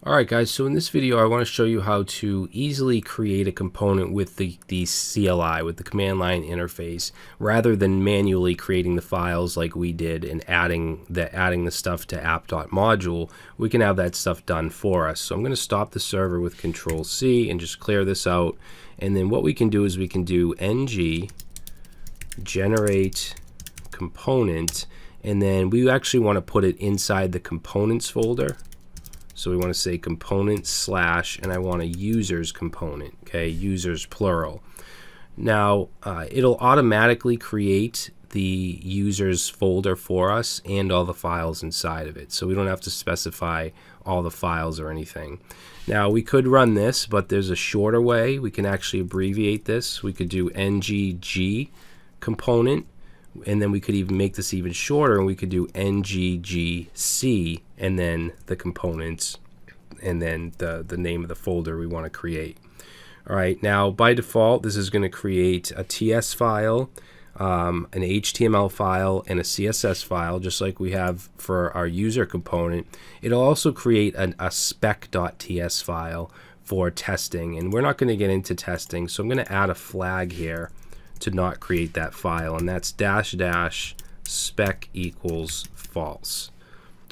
Alright guys, so in this video I want to show you how to easily create a component with the CLI, with the command line interface, rather than manually creating the files like we did and adding the stuff to app.module. We can have that stuff done for us. So I'm going to stop the server with Control C and just clear this out. And then what we can do is we can do ng generate component, and then we actually want to put it inside the components folder. So we want to say component slash, and I want a users component, okay, users plural. Now it'll automatically create the users folder for us and all the files inside of it, so we don't have to specify all the files or anything. Now we could run this, but there's a shorter way. We can actually abbreviate this. We could do ngg component, and then we could even make this even shorter, and we could do nggc and then the components and then the name of the folder we want to create. Alright, now by default this is going to create a TS file, an HTML file, and a CSS file, just like we have for our user component. It'll also create a spec.ts file for testing, and we're not going to get into testing, so I'm going to add a flag here to not create that file, and that's -- spec equals false.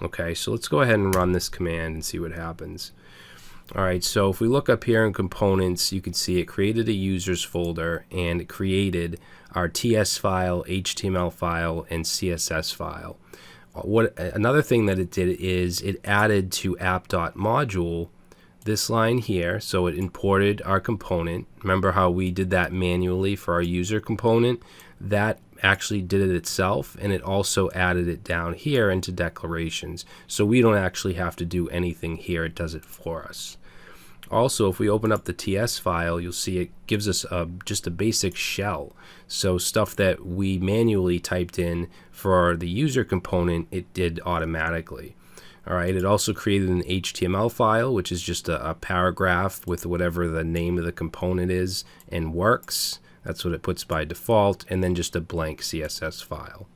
Okay, so let's go ahead and run this command and see what happens. Alright, so if we look up here in components, you can see it created a users folder, and it created our TS file, HTML file, and CSS file. Another thing that it did is it added to app.module this line here, so it imported our component. Remember how we did that manually for our user component? That actually did it itself, and it also added it down here into declarations, so we don't actually have to do anything here. It does it for us. Also, if we open up the TS file, you'll see it gives us just a basic shell, so stuff that we manually typed in for the user component, it did automatically. Alright, it also created an HTML file, which is just a paragraph with whatever the name of the component is and works. That's what it puts by default, and then just a blank CSS file.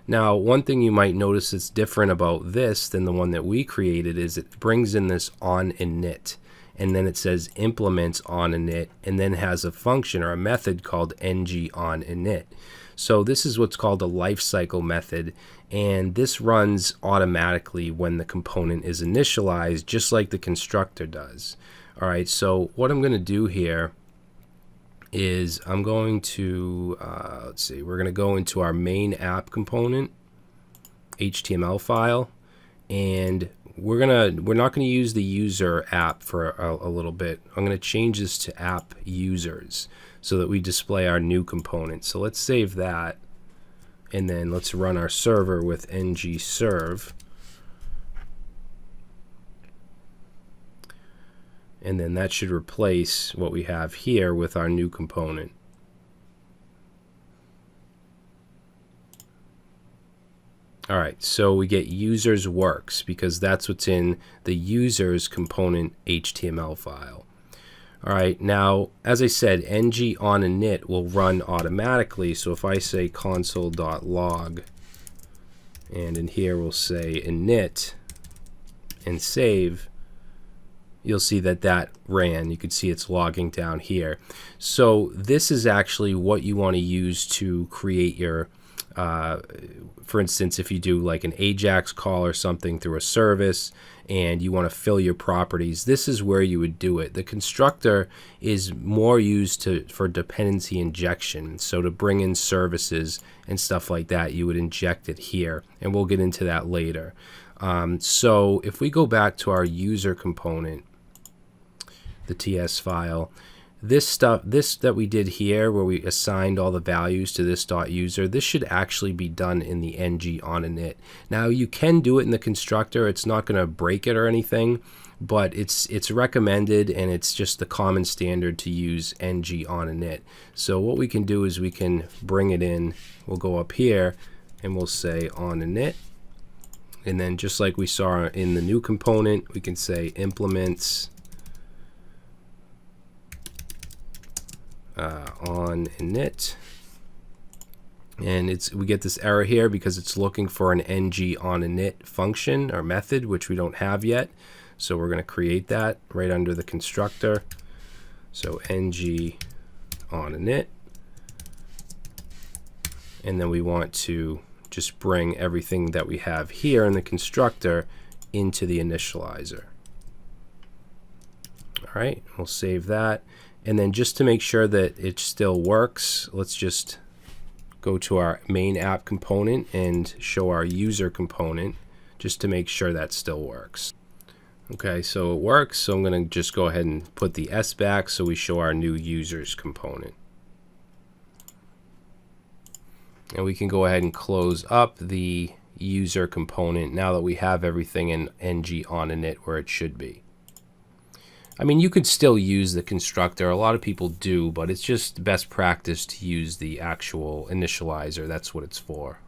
Now, one thing you might notice that's different about this than the one that we created is it brings in this OnInit, and then it says implements OnInit, and then has a function or a method called ng-oninit. So this is what's called a lifecycle method, and this runs automatically when the component is initialized, just like the constructor does. Alright, so what I'm going to do here is I'm going to, let's see, we're going to go into our main app component HTML file, and we're not going to use the user app for a little bit. I'm going to change this to app users so that we display our new component. So let's save that, and then let's run our server with ng-serve, and then that should replace what we have here with our new component. Alright, so we get users works because that's what's in the users component HTML file. Alright, now as I said, ng-oninit will run automatically, so if I say console.log, and in here we'll say init and save, you'll see that that ran. You can see it's logging down here. So this is actually what you want to use to create your for instance, if you do like an AJAX call or something through a service and you want to fill your properties, this is where you would do it. The constructor is more used for dependency injection, so to bring in services and stuff like that, you would inject it here, and we'll get into that later. So if we go back to our user component, the TS file, this that we did here where we assigned all the values to this .user, this should actually be done in the ng-oninit. Now you can do it in the constructor. It's not going to break it or anything, but it's recommended, and it's just the common standard to use ng-oninit. So what we can do is we can bring it in. We'll go up here and we'll say oninit, and then just like we saw in the new component, we can say implements OnInit, and we get this error here because it's looking for an ng-oninit function or method, which we don't have yet. So we're going to create that right under the constructor. So ng OnInit. And then we want to just bring everything that we have here in the constructor into the initializer. All right, we'll save that. And then just to make sure that it still works, let's just go to our main app component and show our user component just to make sure that still works. Okay, so it works. So I'm going to just go ahead and put the S back so we show our new users component. And we can go ahead and close up the user component now that we have everything in ng OnInit where it should be. I mean, you could still use the constructor. A lot of people do, but it's just best practice to use the actual initializer. That's what it's for.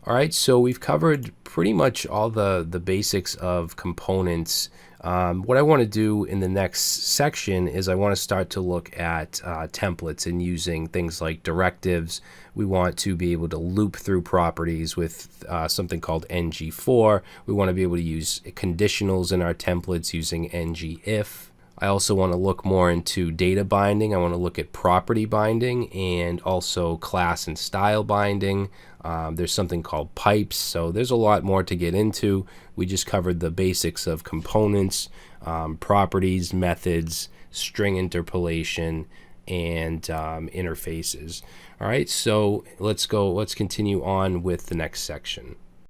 All right, so we've covered pretty much all the basics of components. What I want to do in the next section is I want to start to look at templates and using things like directives. We want to be able to loop through properties with something called ng-for. We want to be able to use conditionals in our templates using ng-if. I also want to look more into data binding. I want to look at property binding and also class and style binding. There's something called pipes, so there's a lot more to get into. We just covered the basics of components, properties, methods, string interpolation, and interfaces. All right, so let's continue on with the next section.